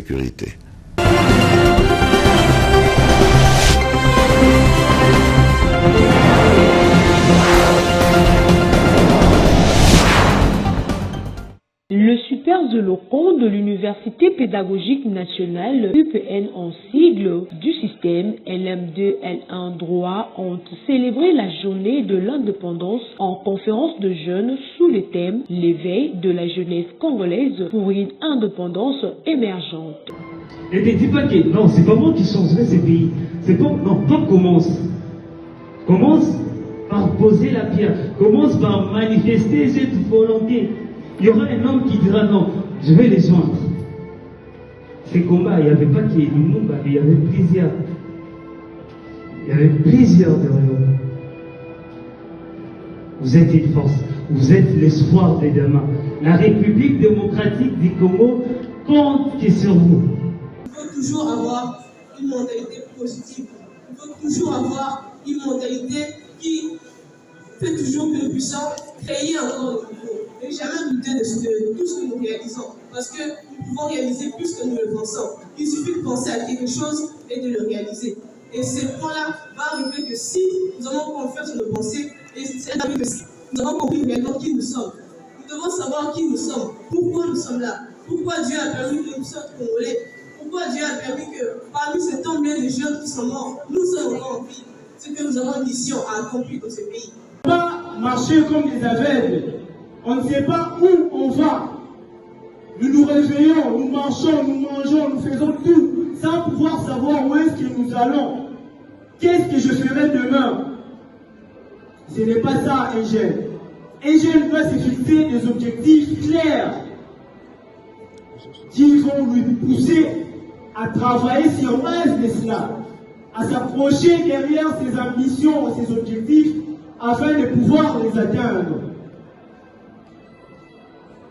sécurité. Le super zolocon de l'Université pédagogique nationale, UPN en sigle, du système LM2 L1 droit ont célébré la journée de l'indépendance en conférence de jeunes sous le thème l'éveil de la jeunesse congolaise pour une indépendance émergente. Et ne dis pas que non, c'est pas moi qui changerai ces pays. C'est pas, non, toi commence. Commence par poser la pierre. Commence par manifester cette volonté. Il y aura un homme qui dira non, je vais les joindre. Ces combats, il n'y avait pas qu'il y ait Lumumba, mais il y avait plusieurs. Il y avait plusieurs derrière. Vous êtes une force, vous êtes l'espoir des demain. La République démocratique du Congo compte sur vous. Il faut toujours avoir une mentalité positive. Il faut toujours avoir une mentalité qui fait toujours que nous puissions créer encore de nouveau. Et jamais douter de tout ce que nous réalisons. Parce que nous pouvons réaliser plus que nous le pensons. Il suffit de penser à quelque chose et de le réaliser. Et ce point-là va arriver que si nous avons confiance en nos pensées, et c'est arrivé que si nous avons compris réellement qui nous sommes. Nous devons savoir qui nous sommes, pourquoi nous sommes là, pourquoi Dieu a permis que nous soyons congolais, pourquoi Dieu a permis que parmi ce tant bien de jeunes qui sont morts, nous sommes encore en vie. C'est que nous avons une mission à accomplir dans ce pays. On ne peut pas marcher comme des aveugles. On ne sait pas où on va. Nous nous réveillons, nous marchons, nous mangeons, nous faisons tout sans pouvoir savoir où est-ce que nous allons. Qu'est-ce que je ferai demain? Ce n'est pas ça un jeune. Un jeune doit se fixer des objectifs clairs qui vont lui pousser à travailler sur base de cela, à s'approcher derrière ses ambitions, ses objectifs, afin de pouvoir les atteindre.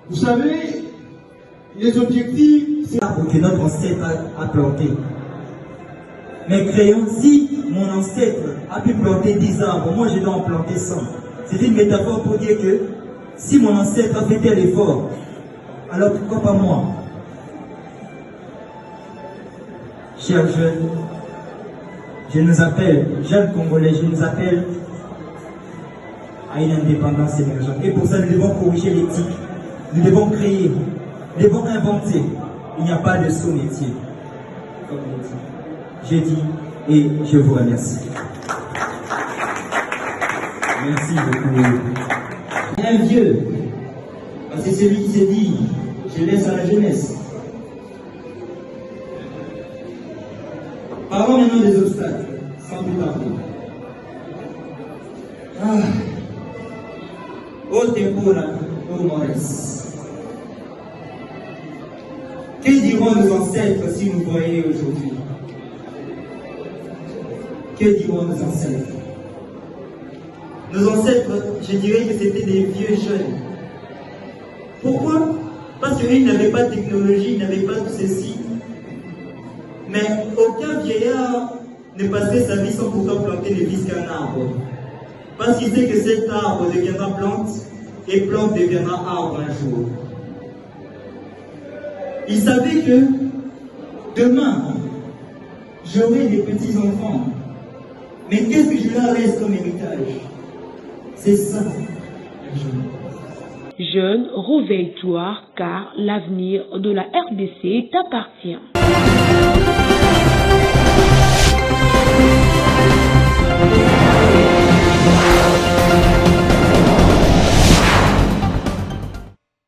Vous savez, les objectifs, c'est l'arbre que notre ancêtre a planté. Mais créons, si mon ancêtre a pu planter 10 arbres, moi je dois en planter 100. C'est une métaphore pour dire que si mon ancêtre a fait tel effort, alors pourquoi pas moi? Chers jeunes, je nous appelle, jeunes Congolais, je nous appelle à une indépendance émergente. Et pour ça, nous devons corriger l'éthique. Nous devons créer, nous devons inventer. Il n'y a pas de sous-métier. Comme on dit. J'ai dit et je vous remercie. Merci beaucoup. Un vieux, c'est celui qui s'est dit, je laisse à la jeunesse. Parlons maintenant des obstacles, sans plus tarder. Au tempora, au Maurice. Que diront nos ancêtres si nous voyaient aujourd'hui? Que diront nos ancêtres? Nos ancêtres, je dirais que c'était des vieux jeunes. Pourquoi? Parce qu'ils n'avaient pas de technologie, ils n'avaient pas tout ceci. Mais aucun vieillard ne passerait sa vie sans pourtant planter ne vise qu'un arbre. Parce qu'il sait que cet arbre deviendra plante et plante deviendra arbre un jour. Il savait que demain, j'aurai des petits-enfants. Mais qu'est-ce que je leur laisse comme héritage? C'est ça, un jeune. Jeune, réveille-toi car l'avenir de la RDC t'appartient.